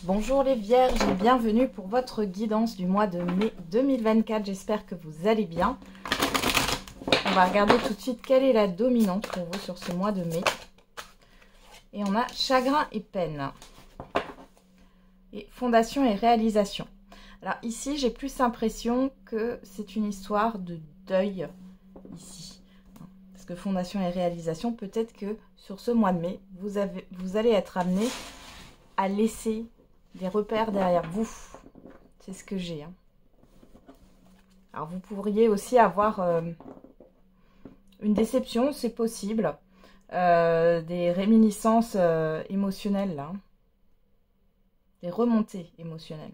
Bonjour les vierges et bienvenue pour votre guidance du mois de mai 2024. J'espère que vous allez bien. On va regarder tout de suite quelle est la dominante pour vous sur ce mois de mai. Et on a chagrin et peine. Et fondation et réalisation. Alors ici, j'ai plus l'impression que c'est une histoire de deuil ici. Parce que fondation et réalisation, peut-être que sur ce mois de mai, vous allez être amené à laisser des repères derrière vous. C'est ce que j'ai. Alors vous pourriez aussi avoir une déception, c'est possible. Des réminiscences émotionnelles, là. Des remontées émotionnelles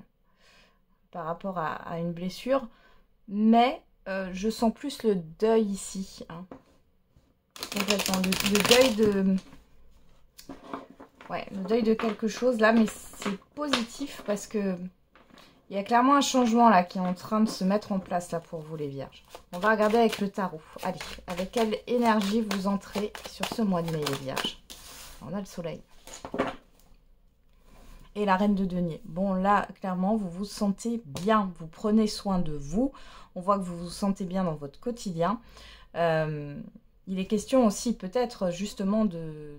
par rapport à une blessure. Mais je sens plus le deuil ici. Le deuil de... Ouais, le deuil de quelque chose là, mais c'est positif parce que il y a clairement un changement là qui est en train de se mettre en place là pour vous les vierges. On va regarder avec le tarot. Allez, avec quelle énergie vous entrez sur ce mois de mai les vierges. On a le soleil. Et la reine de denier. Bon là, clairement, vous vous sentez bien. Vous prenez soin de vous. On voit que vous vous sentez bien dans votre quotidien. Il est question aussi peut-être justement de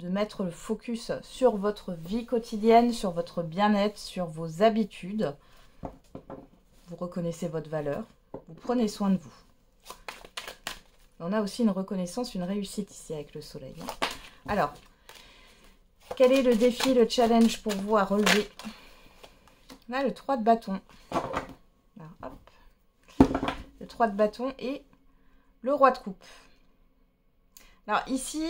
mettre le focus sur votre vie quotidienne, sur votre bien-être, sur vos habitudes. Vous reconnaissez votre valeur, vous prenez soin de vous. On a aussi une reconnaissance, une réussite ici avec le soleil. Alors, quel est le défi, le challenge pour vous à relever? On a le 3 de bâton. Alors, hop. Le 3 de bâton et le roi de coupe. Alors ici...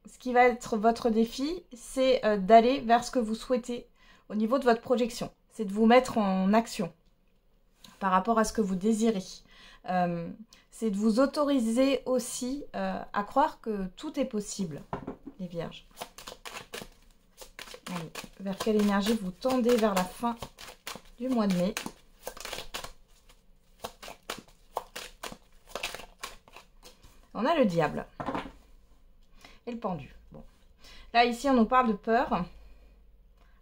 ce qui va être votre défi, c'est d'aller vers ce que vous souhaitez au niveau de votre projection. C'est de vous mettre en action par rapport à ce que vous désirez. C'est de vous autoriser aussi à croire que tout est possible, les vierges. Allez, vers quelle énergie vous tendez vers la fin du mois de mai? On a le diable. Et le pendu. Bon. Là, ici, on nous parle de peur.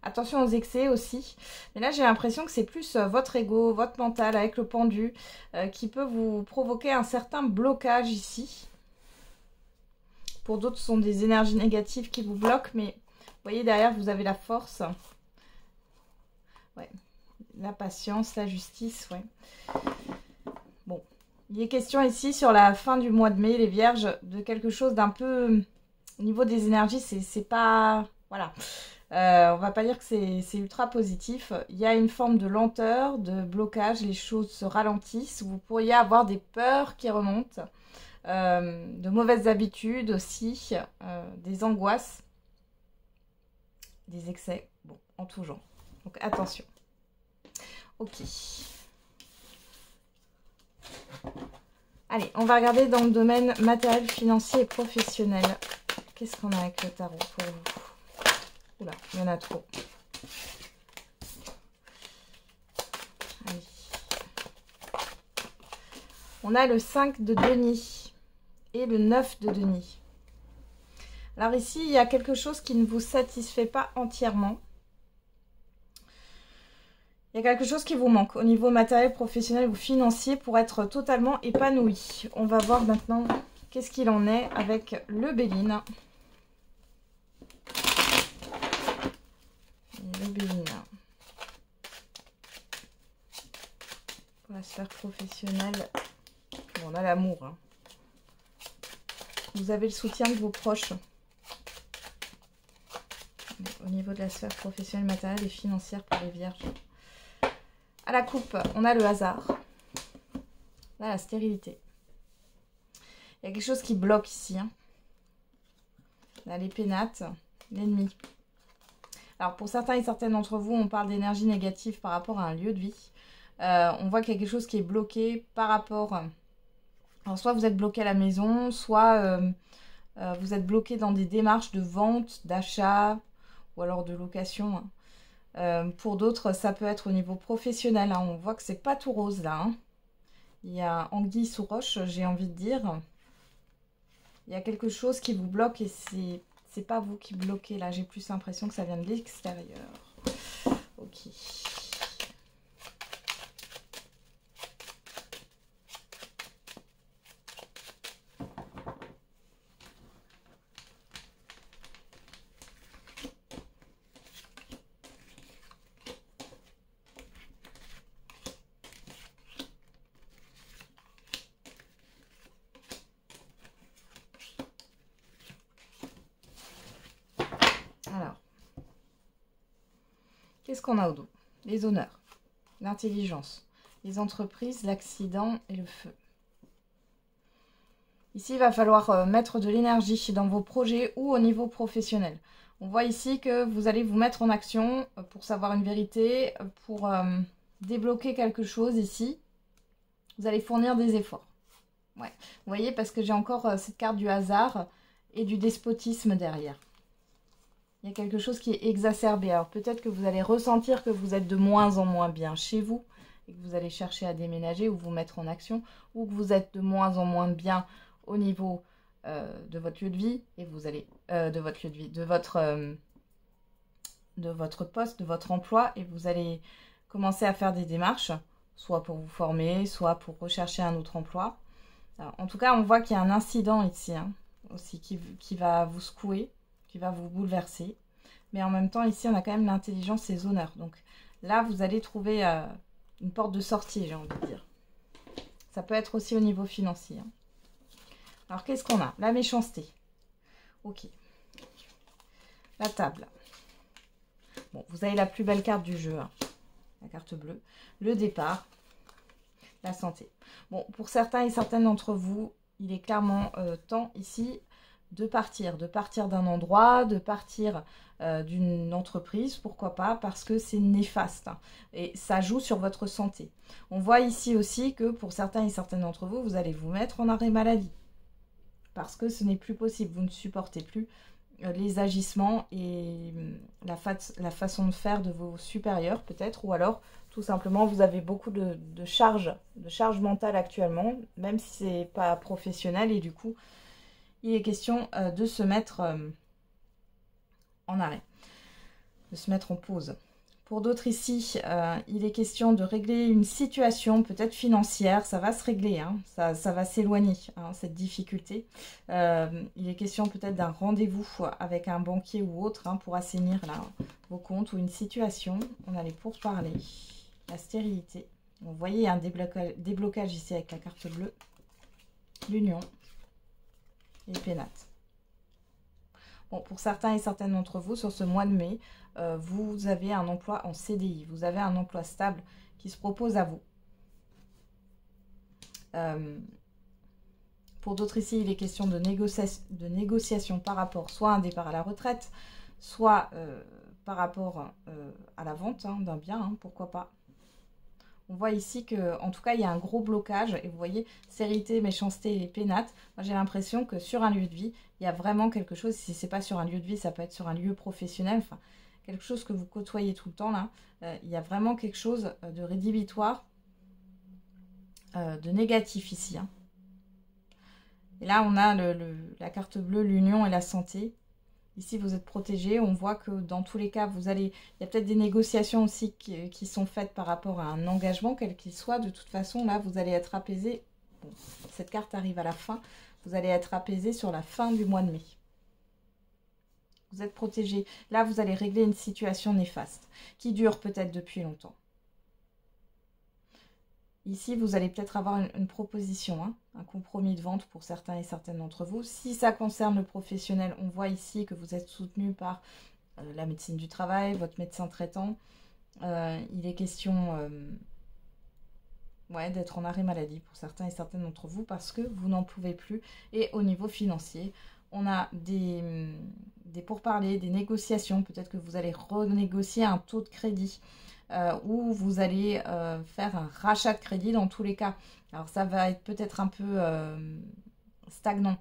Attention aux excès aussi. Mais là, j'ai l'impression que c'est plus votre ego, votre mental avec le pendu qui peut vous provoquer un certain blocage ici. Pour d'autres, ce sont des énergies négatives qui vous bloquent. Mais vous voyez, derrière, vous avez la force. Ouais. La patience, la justice. Ouais. Bon. Il est question ici, sur la fin du mois de mai, les vierges, de quelque chose d'un peu... Au niveau des énergies, c'est pas... Voilà. On va pas dire que c'est ultra positif. Il y a une forme de lenteur, de blocage. Les choses se ralentissent. Vous pourriez avoir des peurs qui remontent. De mauvaises habitudes aussi. Des angoisses. Des excès. Bon, en tout genre. Donc, attention. Ok. Allez, on va regarder dans le domaine matériel, financier et professionnel. Qu'est-ce qu'on a avec le tarot pour vous? Oula, il y en a trop. Allez. On a le 5 de denier et le 9 de denier. Alors ici, il y a quelque chose qui ne vous satisfait pas entièrement. Il y a quelque chose qui vous manque au niveau matériel, professionnel ou financier pour être totalement épanoui. On va voir maintenant qu'est-ce qu'il en est avec le Béline. Le Béline. Pour la sphère professionnelle, bon, on a l'amour. Hein. Vous avez le soutien de vos proches. Au niveau de la sphère professionnelle, matérielle et financière pour les vierges. À la coupe, on a le hasard. Là, la stérilité. Il y a quelque chose qui bloque ici. Hein. Là, les pénates, l'ennemi. Alors, pour certains et certaines d'entre vous, on parle d'énergie négative par rapport à un lieu de vie. On voit qu'il y a quelque chose qui est bloqué par rapport... Alors, soit vous êtes bloqué à la maison, soit vous êtes bloqué dans des démarches de vente, d'achat ou alors de location. Hein. Pour d'autres, ça peut être au niveau professionnel. Hein. On voit que c'est pas tout rose là. Hein. Il y a anguille sous roche, j'ai envie de dire. Il y a quelque chose qui vous bloque et c'est pas vous qui bloquez là. J'ai plus l'impression que ça vient de l'extérieur. Ok. Alors, qu'est-ce qu'on a au dos? Les honneurs, l'intelligence, les entreprises, l'accident et le feu. Ici, il va falloir mettre de l'énergie dans vos projets ou au niveau professionnel. On voit ici que vous allez vous mettre en action pour savoir une vérité, pour débloquer quelque chose ici. Vous allez fournir des efforts. Ouais. Vous voyez, parce que j'ai encore cette carte du hasard et du despotisme derrière. Il y a quelque chose qui est exacerbé. Alors peut-être que vous allez ressentir que vous êtes de moins en moins bien chez vous et que vous allez chercher à déménager ou vous mettre en action, ou que vous êtes de moins en moins bien au niveau de votre lieu de vie et vous allez de votre lieu de vie, de votre poste, de votre emploi, et vous allez commencer à faire des démarches, soit pour vous former, soit pour rechercher un autre emploi. Alors, en tout cas, on voit qu'il y a un incident ici aussi qui va vous secouer, qui va vous bouleverser. Mais en même temps, ici, on a quand même l'intelligence et les honneurs. Donc là, vous allez trouver une porte de sortie, j'ai envie de dire. Ça peut être aussi au niveau financier. Alors, qu'est-ce qu'on a? La méchanceté. Ok. La table. Bon, vous avez la plus belle carte du jeu, la carte bleue. Le départ. La santé. Bon, pour certains et certaines d'entre vous, il est clairement temps ici de partir d'un endroit, de partir d'une entreprise, pourquoi pas, parce que c'est néfaste et ça joue sur votre santé. On voit ici aussi que pour certains et certaines d'entre vous, vous allez vous mettre en arrêt maladie parce que ce n'est plus possible, vous ne supportez plus les agissements et la façon de faire de vos supérieurs peut-être, ou alors tout simplement vous avez beaucoup de charge mentale actuellement, même si ce n'est pas professionnel, et du coup il est question de se mettre en arrêt, de se mettre en pause. Pour d'autres ici, il est question de régler une situation peut-être financière. Ça va se régler, ça va s'éloigner, cette difficulté. Il est question peut-être d'un rendez-vous avec un banquier ou autre pour assainir là, vos comptes ou une situation. On a les pourparlers, la stérilité. Vous voyez un déblocage ici avec la carte bleue, l'union et les pénates. Bon, pour certains et certaines d'entre vous, sur ce mois de mai, vous avez un emploi en CDI. Vous avez un emploi stable qui se propose à vous. Pour d'autres ici, il est question de négociation par rapport soit à un départ à la retraite, soit par rapport à la vente d'un bien, pourquoi pas. On voit ici que, en tout cas, il y a un gros blocage. Et vous voyez, sérité, méchanceté et pénate. Moi, j'ai l'impression que sur un lieu de vie, il y a vraiment quelque chose. Si ce n'est pas sur un lieu de vie, ça peut être sur un lieu professionnel. Enfin, quelque chose que vous côtoyez tout le temps, là. Il y a vraiment quelque chose de rédhibitoire, de négatif ici. Et là, on a la carte bleue, l'union et la santé. Ici, vous êtes protégé. On voit que dans tous les cas, il y a peut-être des négociations aussi qui sont faites par rapport à un engagement, quel qu'il soit. De toute façon, là, vous allez être apaisé. Bon, cette carte arrive à la fin. Vous allez être apaisé sur la fin du mois de mai. Vous êtes protégé. Là, vous allez régler une situation néfaste qui dure peut-être depuis longtemps. Ici, vous allez peut-être avoir une proposition, un compromis de vente pour certains et certaines d'entre vous. Si ça concerne le professionnel, on voit ici que vous êtes soutenu par la médecine du travail, votre médecin traitant. Il est question d'être en arrêt maladie pour certains et certaines d'entre vous parce que vous n'en pouvez plus. Et au niveau financier, on a des pourparlers, des négociations. Peut-être que vous allez renégocier un taux de crédit. Où vous allez faire un rachat de crédit dans tous les cas. Alors ça va être peut-être un peu stagnant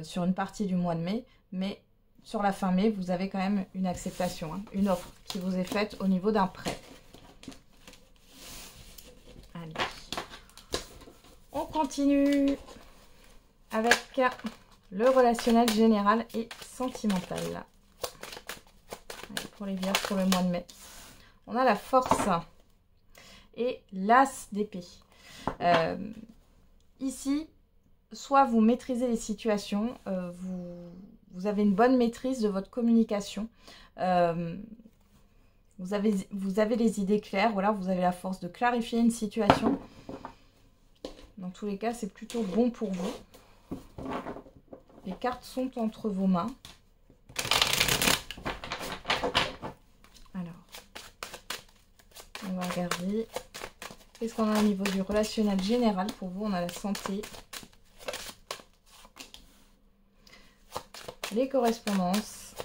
sur une partie du mois de mai, mais sur la fin mai, vous avez quand même une acceptation, une offre qui vous est faite au niveau d'un prêt. Allez, on continue avec le relationnel général et sentimental. Allez, pour les vierges, pour le mois de mai. On a la force et l'as d'épée. Ici, soit vous maîtrisez les situations, vous avez une bonne maîtrise de votre communication, vous avez les idées claires, voilà, vous avez la force de clarifier une situation. Dans tous les cas, c'est plutôt bon pour vous. Les cartes sont entre vos mains. Alors, on va regarder. Qu'est-ce qu'on a au niveau du relationnel général pour vous? On a la santé, les correspondances,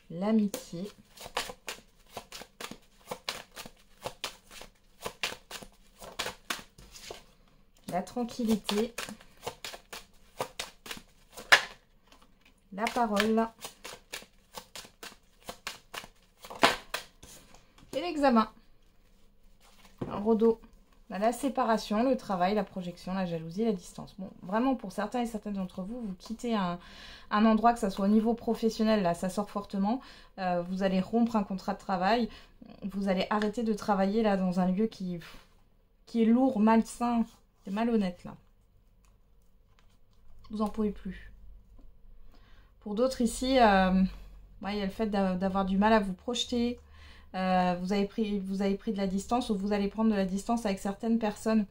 l'amitié, la tranquillité, la parole et l'examen. Rodo, la séparation, le travail, la projection, la jalousie, la distance. Bon, vraiment pour certains et certaines d'entre vous, vous quittez un endroit, que ce soit au niveau professionnel, là ça sort fortement, vous allez rompre un contrat de travail, vous allez arrêter de travailler là dans un lieu qui est lourd, malsain, c'est malhonnête là. Vous en pouvez plus. Pour d'autres ici, il y a le fait d'avoir du mal à vous projeter. Vous avez pris de la distance, ou vous allez prendre de la distance avec certaines personnes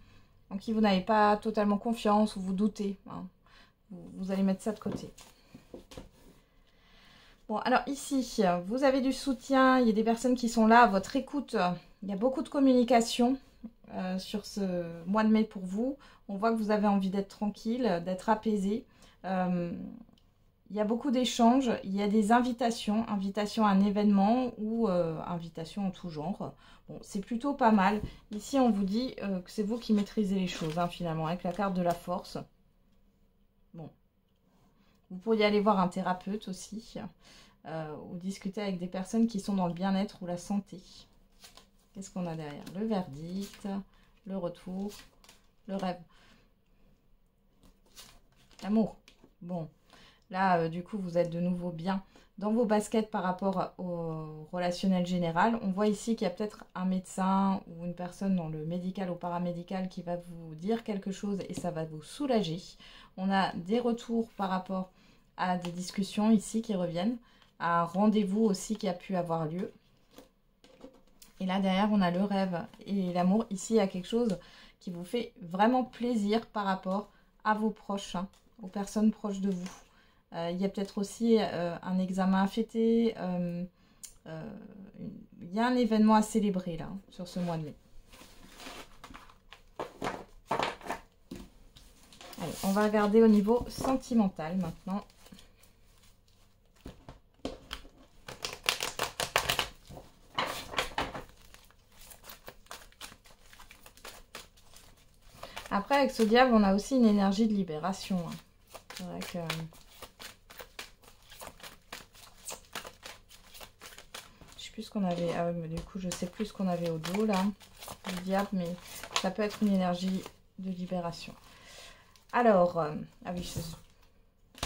en qui vous n'avez pas totalement confiance, ou vous doutez. Hein. Vous allez mettre ça de côté. Bon, alors ici, vous avez du soutien, il y a des personnes qui sont là à votre écoute. Il y a beaucoup de communication sur ce mois de mai pour vous. On voit que vous avez envie d'être tranquille, d'être apaisé. Il y a beaucoup d'échanges, il y a des invitations à un événement ou invitations en tout genre. Bon, c'est plutôt pas mal. Ici, on vous dit que c'est vous qui maîtrisez les choses, hein, finalement, avec la carte de la force. Bon. Vous pourriez aller voir un thérapeute aussi, ou discuter avec des personnes qui sont dans le bien-être ou la santé. Qu'est-ce qu'on a derrière? Le verdict, le retour, le rêve. L'amour. Bon. Là, du coup, vous êtes de nouveau bien dans vos baskets par rapport au relationnel général. On voit ici qu'il y a peut-être un médecin ou une personne dans le médical ou paramédical qui va vous dire quelque chose et ça va vous soulager. On a des retours par rapport à des discussions ici qui reviennent, à un rendez-vous aussi qui a pu avoir lieu. Et là, derrière, on a le rêve et l'amour. Ici, il y a quelque chose qui vous fait vraiment plaisir par rapport à vos proches, hein, aux personnes proches de vous. Il y a peut-être aussi un examen à fêter. Il y a un événement à célébrer là, sur ce mois de mai. Allez, on va regarder au niveau sentimental maintenant. Après, avec ce diable, on a aussi une énergie de libération. Hein. C'est vrai que... plus ce qu'on avait, ah ouais, mais du coup je sais plus ce qu'on avait au dos là, le diable, mais ça peut être une énergie de libération. Alors, ah oui,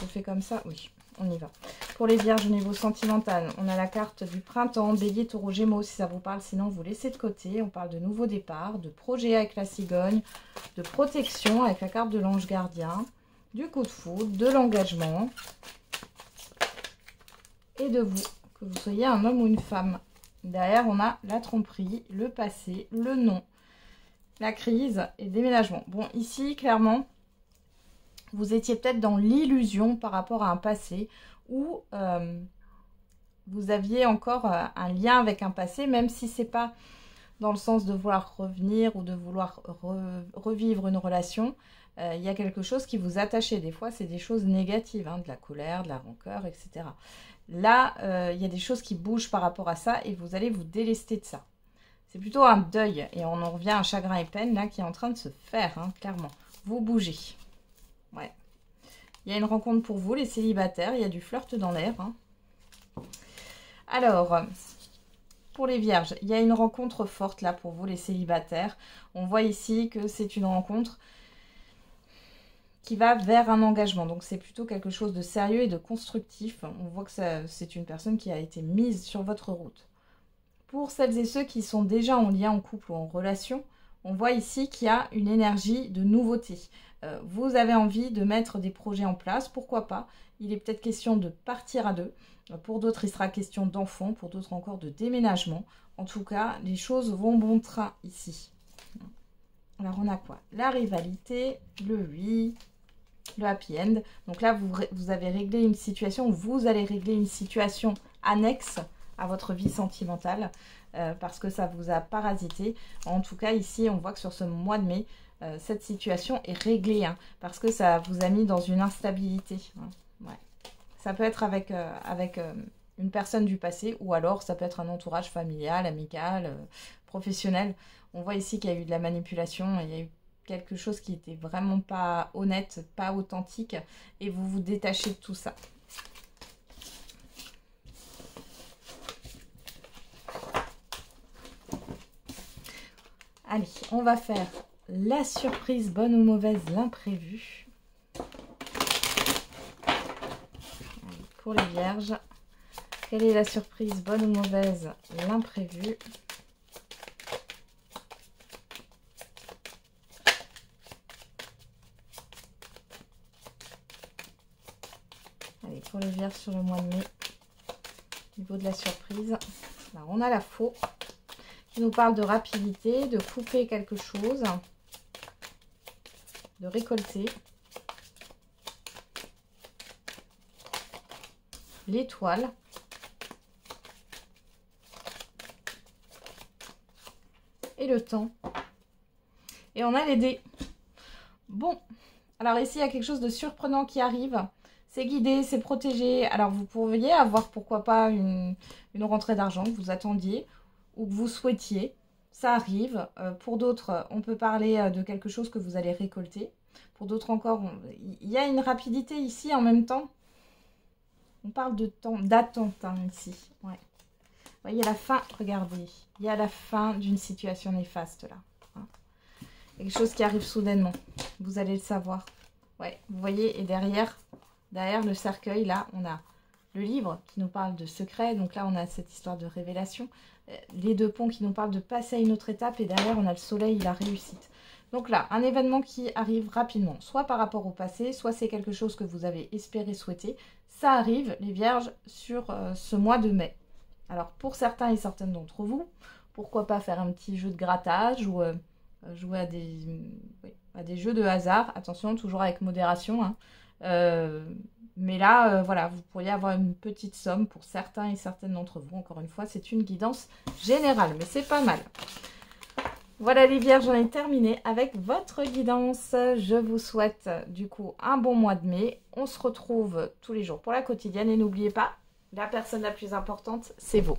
je fais comme ça, oui, on y va. Pour les vierges au niveau sentimental, on a la carte du printemps, bélier, taureau, gémeaux, si ça vous parle, sinon vous laissez de côté. On parle de nouveau départ, de projet avec la cigogne, de protection avec la carte de l'ange gardien, du coup de foudre, de l'engagement et de vous. Que vous soyez un homme ou une femme. Derrière, on a la tromperie, le passé, le non, la crise et le déménagement. Bon, ici, clairement, vous étiez peut-être dans l'illusion par rapport à un passé où vous aviez encore un lien avec un passé, même si c'est pas dans le sens de vouloir revenir ou de vouloir revivre une relation. Il y a quelque chose qui vous attachait. Des fois, c'est des choses négatives, hein, de la colère, de la rancœur, etc. Là, il y a des choses qui bougent par rapport à ça et vous allez vous délester de ça. C'est plutôt un deuil et on en revient à un chagrin et peine là qui est en train de se faire, hein, clairement. Vous bougez. Ouais. Il y a une rencontre pour vous, les célibataires. Il y a du flirt dans l'air. Hein. Alors, pour les vierges, il y a une rencontre forte là pour vous, les célibataires. On voit ici que c'est une rencontre qui va vers un engagement. Donc c'est plutôt quelque chose de sérieux et de constructif. On voit que c'est une personne qui a été mise sur votre route. Pour celles et ceux qui sont déjà en lien en couple ou en relation, on voit ici qu'il y a une énergie de nouveauté. Vous avez envie de mettre des projets en place, pourquoi pas. Il est peut-être question de partir à deux. Pour d'autres, il sera question d'enfants, pour d'autres encore de déménagement. En tout cas, les choses vont bon train ici. Alors, on a quoi? La rivalité, le oui, le happy end. Donc là, vous avez réglé une situation, vous allez régler une situation annexe à votre vie sentimentale parce que ça vous a parasité. En tout cas, ici, on voit que sur ce mois de mai, cette situation est réglée parce que ça vous a mis dans une instabilité. Ouais. Ça peut être avec une personne du passé ou alors ça peut être un entourage familial, amical, professionnel. On voit ici qu'il y a eu de la manipulation, il y a eu quelque chose qui n'était vraiment pas honnête, pas authentique et vous vous détachez de tout ça. Allez, on va faire la surprise, bonne ou mauvaise, l'imprévu. Pour les vierges, quelle est la surprise, bonne ou mauvaise, l'imprévu? Allez, pour les vierges sur le mois de mai, au niveau de la surprise, alors on a la faux qui nous parle de rapidité, de couper quelque chose, de récolter. L'étoile. Et le temps. Et on a les dés. Bon, alors ici, il y a quelque chose de surprenant qui arrive. C'est guidé, c'est protégé. Alors, vous pourriez avoir, pourquoi pas, une rentrée d'argent que vous attendiez ou que vous souhaitiez. Ça arrive. Pour d'autres, on peut parler de quelque chose que vous allez récolter. Pour d'autres encore, il y a une rapidité ici en même temps. On parle de temps, d'attente ici. Ouais. Vous voyez la fin, regardez. Il y a la fin d'une situation néfaste là. Quelque chose qui arrive soudainement. Vous allez le savoir. Ouais, vous voyez, et derrière le cercueil, là, on a le livre qui nous parle de secret. Donc là, on a cette histoire de révélation. Les deux ponts qui nous parlent de passer à une autre étape. Et derrière, on a le soleil et la réussite. Donc là, un événement qui arrive rapidement. Soit par rapport au passé, soit c'est quelque chose que vous avez espéré, souhaité. Ça arrive, les vierges, sur ce mois de mai. Alors, pour certains et certaines d'entre vous, pourquoi pas faire un petit jeu de grattage ou jouer à des jeux de hasard. Attention, toujours avec modération. Mais là, voilà, vous pourriez avoir une petite somme pour certains et certaines d'entre vous. Encore une fois, c'est une guidance générale, mais c'est pas mal. Voilà les vierges, j'en ai terminé avec votre guidance. Je vous souhaite du coup un bon mois de mai. On se retrouve tous les jours pour la quotidienne et n'oubliez pas, la personne la plus importante, c'est vous.